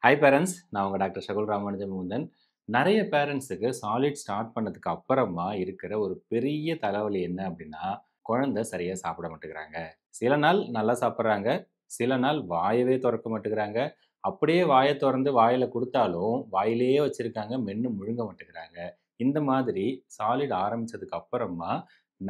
Hi parents, நான் உங்கள் doctor ஷகுல் ராமானுஜமுகுந்தன். நிறைய பேரண்ட்ஸுக்கு சாலிட் ஸ்டார்ட் பண்ணதுக்கு அப்புறமா இருக்கிற ஒரு பெரிய தலைவலி என்ன அப்படின்னா, குழந்தை சரியாக சாப்பிட மாட்டேங்கிறாங்க. சில நாள் நல்லா சாப்பிட்றாங்க, சில நாள் வாயவே திறக்க மாட்டேங்கிறாங்க. அப்படியே வாயை திறந்து வாயில் கொடுத்தாலும் வாயிலேயே வச்சுருக்காங்க, மென்று முழுங்க மாட்டேங்கிறாங்க. இந்த மாதிரி சாலிட் ஆரம்பித்ததுக்கு அப்புறமா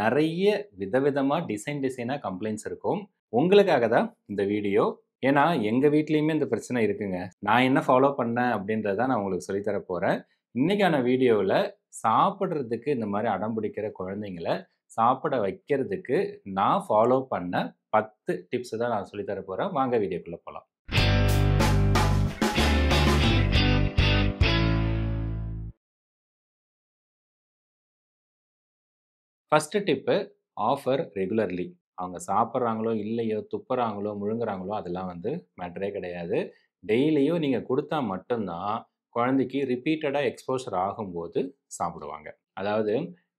நிறைய விதவிதமாக டிசைனாக கம்ப்ளைண்ட்ஸ் இருக்கும். உங்களுக்காக தான் இந்த வீடியோ. ஏன்னா எங்கள் வீட்லேயுமே இந்த பிரச்சனை இருக்குங்க. நான் என்ன ஃபாலோ பண்ணேன் அப்படின்றத நான் உங்களுக்கு சொல்லி தர போகிறேன். இன்னைக்கான வீடியோவில் சாப்பிட்றதுக்கு இந்த மாதிரி அடம் பிடிக்கிற குழந்தைங்கள சாப்பிட வைக்கிறதுக்கு நான் ஃபாலோ பண்ண 10 டிப்ஸ் தான் நான் சொல்லி தர போகிறேன். வாங்க வீடியோக்குள்ளே போகலாம். First tip, offer regularly. அவங்க சாப்பிட்றாங்களோ இல்லையோ, துப்புறாங்களோ முழுங்குறாங்களோ அதெல்லாம் வந்து மேட்டரே கிடையாது. டெய்லியும் நீங்கள் கொடுத்தா மட்டும்தான் குழந்தைக்கு ரிப்பீட்டடாக எக்ஸ்போஷர் ஆகும்போது சாப்பிடுவாங்க. அதாவது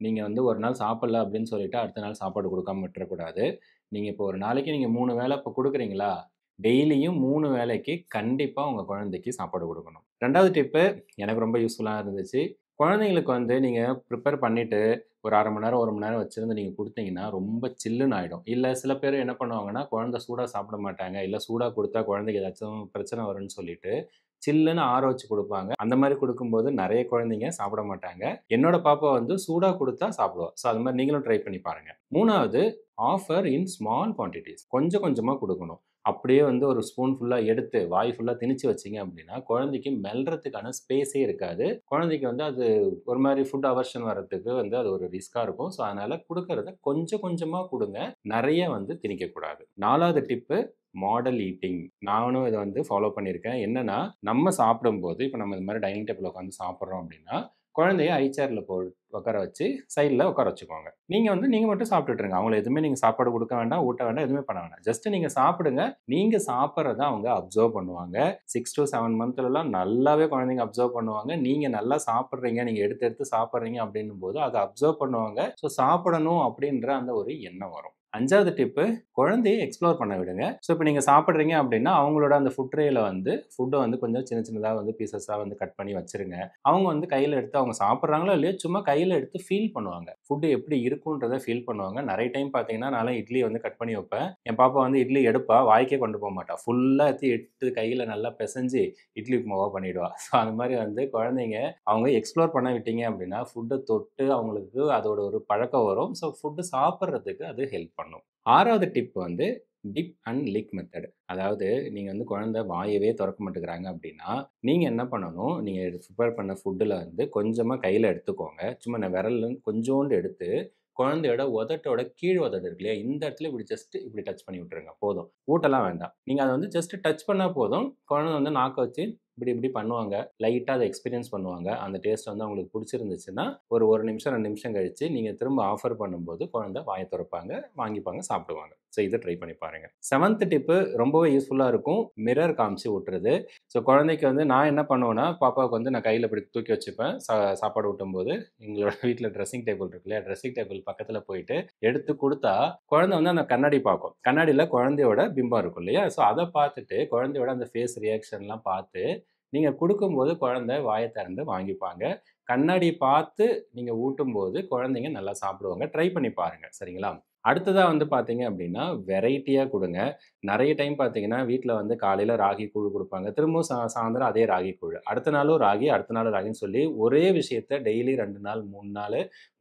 நீங்கள் வந்து ஒரு நாள் சாப்பிடல அப்படின்னு சொல்லிட்டு அடுத்த நாள் சாப்பாடு கொடுக்காம விட்டுறக்கூடாது. நீங்கள் இப்போ ஒரு நாளைக்கு நீங்கள் 3 வேளை இப்போ கொடுக்குறீங்களா, டெய்லியும் 3 வேளைக்கு கண்டிப்பாக உங்கள் குழந்தைக்கு சாப்பாடு கொடுக்கணும். 2வது டிப்பு எனக்கு ரொம்ப யூஸ்ஃபுல்லாக இருந்துச்சு. குழந்தைங்களுக்கு வந்து நீங்கள் ப்ரிப்பேர் பண்ணிவிட்டு ஒரு 1/2 மணி நேரம் 1 மணி நேரம் வச்சுருந்து நீங்கள் கொடுத்தீங்கன்னா ரொம்ப சில்லுன்னு ஆகிடும். இல்லை சில பேர் என்ன பண்ணுவாங்கன்னா, குழந்தை சூடாக சாப்பிட மாட்டாங்க, இல்லை சூடாக கொடுத்தா குழந்தைக்கு ஏதாச்சும் பிரச்சனை வரும்னு சொல்லிட்டு சில்லுன்னு ஆற வச்சு கொடுப்பாங்க. அந்த மாதிரி கொடுக்கும்போது நிறைய குழந்தைங்க சாப்பிட மாட்டாங்க. என்னோட பாப்பா வந்து சூடாக கொடுத்தா சாப்பிடுவா. ஸோ அது மாதிரி நீங்களும் ட்ரை பண்ணி பாருங்கள். 3வது, ஆஃபர் இன் ஸ்மால் குவான்டிட்டிஸ். கொஞ்சம் கொஞ்சமாக கொடுக்கணும். அப்படியே வந்து ஒரு ஸ்பூன் ஃபுல்லாக எடுத்து வாய் ஃபுல்லாக திணிச்சு வச்சிங்க அப்படின்னா குழந்தைக்கு மெல்றதுக்கான ஸ்பேஸே இருக்காது. குழந்தைக்கு வந்து அது ஒரு மாதிரி ஃபுட் அவர்ஷன் வர்றதுக்கு வந்து அது ஒரு ரிஸ்க்காக இருக்கும். ஸோ அதனால் கொடுக்கறத கொஞ்சம் கொஞ்சமாக கொடுங்க, நிறைய வந்து திணிக்கக்கூடாது. 4வது டிப்பு, மாடல் ஈட்டிங். நானும் இதை வந்து ஃபாலோ பண்ணியிருக்கேன். என்னன்னா, நம்ம சாப்பிடும்போது இப்போ நம்ம இந்த மாதிரி டைனிங் டேபிள் உட்காந்து சாப்பிட்றோம் அப்படின்னா குழந்தைய ஐ சேர்ல உட்கார வச்சு சைடில் உட்கார வச்சுக்கோங்க. நீங்கள் மட்டும் சாப்பிட்டுருங்க. அவங்கள எதுவுமே நீங்கள் சாப்பாடு கொடுக்க வேண்டாம், ஊட்ட வேண்டாம், எதுவுமே பண்ண வேண்டாம். ஜஸ்ட் நீங்கள் சாப்பிடுங்க. நீங்கள் சாப்பிட்றத அவங்க அப்சர்வ் பண்ணுவாங்க. 6 to 7 மந்த்லலாம் நல்லாவே குழந்தைங்க அப்சர்வ் பண்ணுவாங்க. நீங்கள் நல்லா சாப்பிட்றீங்க, நீங்கள் எடுத்து எடுத்து சாப்பிட்றீங்க அப்படின்னும் போது அதை அப்சர்வ் பண்ணுவாங்க. ஸோ சாப்பிடணும் அப்படின்ற அந்த ஒரு எண்ணம் வரும். 5வது டிப்பு, குழந்தைய எக்ஸ்ப்ளோர் பண்ண விடுங்க. ஸோ இப்போ நீங்கள் சாப்பிட்றீங்க அப்படின்னா அவங்களோட அந்த ஃபுட் ட்ரேயில் வந்து ஃபுட்டை வந்து கொஞ்சம் சின்ன சின்னதாக வந்து பீசஸாக வந்து கட் பண்ணி வச்சுருங்க. அவங்க வந்து கையில் எடுத்து அவங்க சாப்பிட்றாங்களோ இல்லையோ சும்மா கையில் எடுத்து ஃபீல் பண்ணுவாங்க. ஃபுட்டு எப்படி இருக்குன்றதை ஃபீல் பண்ணுவாங்க. நிறைய டைம் பார்த்தீங்கன்னா நான்லாம் இட்லி வந்து கட் பண்ணி வைப்பேன். என் பாப்பா வந்து இட்லி எடுப்பா, வாய்க்கே கொண்டு போக மாட்டா. ஃபுல்லாக எடுத்து கையில் நல்லா பிசைஞ்சு இட்லி உப்புமாவாக பண்ணிவிடுவா. ஸோ அந்த மாதிரி வந்து குழந்தைங்க அவங்க எக்ஸ்ப்ளோர் பண்ண விட்டீங்க அப்படின்னா ஃபுட்டை தொட்டு அவங்களுக்கு அதோட ஒரு பழக்கம் வரும். ஸோ ஃபுட்டு சாப்பிட்றதுக்கு அது ஹெல்ப் பண்ணும். 6வது டிப் வந்து டிப் அண்ட் லிக் மெத்தட். அதாவது நீங்கள் வந்து குழந்தை வாயவே திறக்க மாட்டேங்கிறாங்க அப்படின்னா நீங்கள் என்ன பண்ணணும், நீங்கள் ப்ரிப்பேர் பண்ண ஃபுட்டில் வந்து கொஞ்சமாக கையில் எடுத்துக்கோங்க. சும்மா நான் விரல்ல கொஞ்சோண்டு எடுத்து குழந்தையோட உதட்டோட கீழ் உதடு இருக்கு இல்லையா, இந்த இடத்துல இப்படி ஜஸ்ட் இப்படி டச் பண்ணி விட்டுருங்க. போதும், ஊட்டெல்லாம் வேண்டாம். நீங்கள் அதை வந்து ஜஸ்ட் டச் பண்ணால் போதும். குழந்தை வந்து நாக்க வச்சு இப்படி இப்படி பண்ணுவாங்க. லைட்டாக அதை எக்ஸ்பீரியன்ஸ் பண்ணுவாங்க. அந்த டேஸ்ட் வந்து அவங்களுக்கு பிடிச்சிருந்துச்சுன்னா ஒரு நிமிஷம் 2 நிமிஷம் கழித்து நீங்கள் திரும்ப ஆஃபர் பண்ணும்போது குழந்தை வாயை திறப்பாங்க, வாங்கிப்பாங்க, சாப்பிடுவாங்க. ஸோ இதை ட்ரை பண்ணி பாருங்கள். 7th டிப்பு ரொம்பவே யூஸ்ஃபுல்லாக இருக்கும், மிரர் காமிச்சு விட்டுறது. ஸோ குழந்தைக்கு வந்து நான் என்ன பண்ணுவேன்னா, பாப்பாவுக்கு வந்து நான் கையில் இப்படி தூக்கி வச்சுப்பேன். சாப்பாடு ஊட்டும்போது எங்களோட வீட்டில் ட்ரெஸ்ஸிங் டேபிள் இருக்கு இல்லையா, ட்ரெஸ்ஸிங் டேபிள் பக்கத்தில் போயிட்டு எடுத்து கொடுத்தா குழந்தை வந்து அந்த கண்ணாடி பார்க்கும். கண்ணாடியில் குழந்தையோட பிம்பம் இருக்கும் இல்லையா, ஸோ அதை பார்த்துட்டு குழந்தையோட அந்த ஃபேஸ் ரியாக்ஷன்லாம் பார்த்து நீங்கள் கொடுக்கும்போது குழந்தை வாயை திறந்து வாங்கிப்பாங்க. கண்ணாடி பார்த்து நீங்கள் ஊட்டும்போது குழந்தைங்க நல்லா சாப்பிடுவாங்க. ட்ரை பண்ணி பாருங்கள். சரிங்களா? அடுத்ததாக வந்து பார்த்தீங்க அப்படின்னா வெரைட்டியாக கொடுங்க. நிறைய டைம் பார்த்தீங்கன்னா வீட்டில் வந்து காலையில் ராகி கூழ் கொடுப்பாங்க, திரும்பவும் சாயந்தரம் அதே ராகி கூழ், அடுத்த நாளும் ராகி, அடுத்த நாள் ராகின்னு சொல்லி ஒரே விஷயத்த டெய்லி 2 நாள் 3 நாள்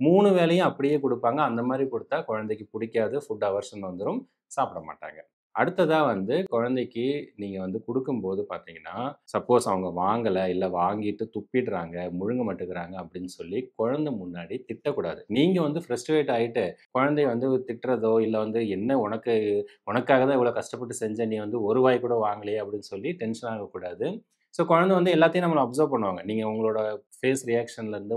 3 வேளையும் அப்படியே கொடுப்பாங்க. அந்த மாதிரி கொடுத்தா குழந்தைக்கு பிடிக்காது, ஃபுட் அவர்ஷன் வந்துடும், சாப்பிட மாட்டாங்க. அடுத்ததாக வந்து குழந்தைக்கு நீங்கள் வந்து கொடுக்கும்போது பார்த்தீங்கன்னா, சப்போஸ் அவங்க வாங்கலை, இல்லை வாங்கிட்டு துப்பிடுறாங்க, முழுங்க மாட்டேங்கிறாங்க அப்படின்னு சொல்லி குழந்தை முன்னாடி திட்டக்கூடாது. நீங்கள் வந்து ஃப்ரஸ்ட்ரேட் ஆகிட்டு குழந்தைய வந்து திட்டுறதோ, இல்லை வந்து என்ன உனக்காக தான் இவ்வளோ கஷ்டப்பட்டு செஞ்சேன், நீ வந்து ஒரு வாய் கூட வாங்கலையே அப்படின்னு சொல்லி டென்ஷன் ஆகக்கூடாது. ஸோ குழந்தை வந்து எல்லாத்தையும் நம்மளை அப்சர்வ் பண்ணுவாங்க. நீங்கள் உங்களோட ஃபேஸ் ரியாக்ஷன்லேருந்து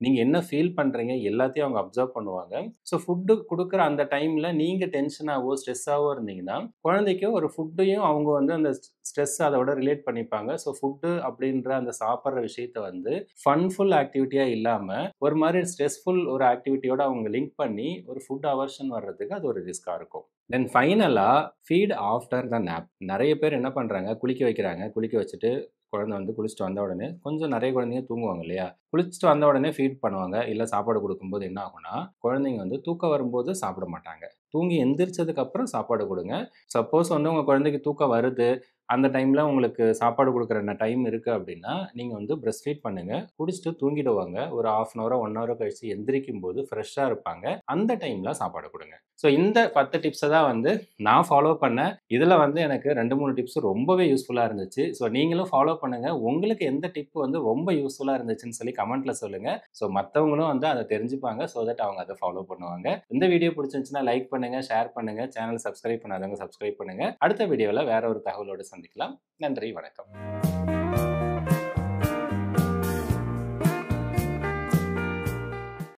நீங்கள் என்ன ஃபீல் பண்ணுறீங்க எல்லாத்தையும் அவங்க அப்சர்வ் பண்ணுவாங்க. ஸோ ஃபுட்டு கொடுக்குற அந்த டைமில் நீங்கள் டென்ஷனாகவோ ஸ்ட்ரெஸ்ஸாகவோ இருந்தீங்கன்னா குழந்தைக்கு ஒரு ஃபுட்டையும் அவங்க வந்து அந்த ஸ்ட்ரெஸ் அதோட ரிலேட் பண்ணிப்பாங்க. ஸோ ஃபுட்டு அப்படின்ற அந்த சாப்பிட்ற விஷயத்த வந்து ஃபன்ஃபுல் ஆக்டிவிட்டியாக இல்லாமல் ஒரு மாதிரி ஸ்ட்ரெஸ்ஃபுல் ஒரு ஆக்டிவிட்டியோட அவங்க லிங்க் பண்ணி ஒரு ஃபுட் அவர்ஷன் வர்றதுக்கு அது ஒரு ரிஸ்க்காக இருக்கும். தென் ஃபைனலா ஃபீட் ஆஃப்டர் த நேப். நெறைய பேர் என்ன பண்றாங்க, குளிக்க வைக்கிறாங்க. குளிக்க வச்சுட்டு குழந்தை வந்து குளிச்சுட்டு வந்த உடனே கொஞ்சம் நெறைய குழந்தைங்க தூங்குவாங்க இல்லையா? குளிச்சுட்டு வந்த உடனே ஃபீட் பண்ணுவாங்க. இல்ல சாப்பாடு குடுக்கும்போது என்ன ஆகும்னா, குழந்தைங்க வந்து தூக்கம் வரும்போது சாப்பிட மாட்டாங்க. தூங்கி எந்திரிச்சதுக்கு அப்புறம் சாப்பாடு குடுங்க. சப்போஸ் வந்து உங்க குழந்தைக்கு தூக்கம் வருது, அந்த டைம்ல உங்களுக்கு சாப்பாடு குடுக்குற டைம் இருக்கு அப்டின்னா, நீங்க வந்து பிரஸ்ட் ஃபீட் பண்ணுங்க. குடிச்சுட்டு தூங்கிடுவாங்க. ஒரு 1/2 அன் ஹவர், 1 ஹவர் கழிச்சு எந்திரிக்கும்போது ஃப்ரெஷ்ஷா இருப்பாங்க. அந்த டைம்ல சாப்பாடு குடுங்க. ஸோ இந்த 10 டிப்ஸ தான் வந்து நான் ஃபாலோ பண்ணேன். இதுல வந்து எனக்கு 2, 3 டிப்ஸ் ரொம்பவே யூஸ்ஃபுல்லா இருந்துச்சு. ஸோ நீங்களும் ஃபாலோ பண்ணுங்க. உங்களுக்கு எந்த டிப் வந்து ரொம்ப யூஸ்ஃபுல்லா இருந்துச்சுன்னு சொல்லி கமெண்ட்ல சொல்லுங்க. ஸோ மத்தவங்களும் வந்து அத தெரிஞ்சுப்பாங்க. ஸோ தட் அவங்க அத ஃபாலோ பண்ணுவாங்க. இந்த வீடியோ புடிச்சிருந்துச்சுன்னா லைக் பண்ணுங்க, ஷேர் பண்ணுங்க. சேனல் சப்ஸ்கிரைப் பண்ணாதவங்க சப்ஸ்கிரைப் பண்ணுங்க. அடுத்த வீடியோல வேற ஒரு தகவலோட சந்திக்கலாம். நன்றி, வணக்கம்.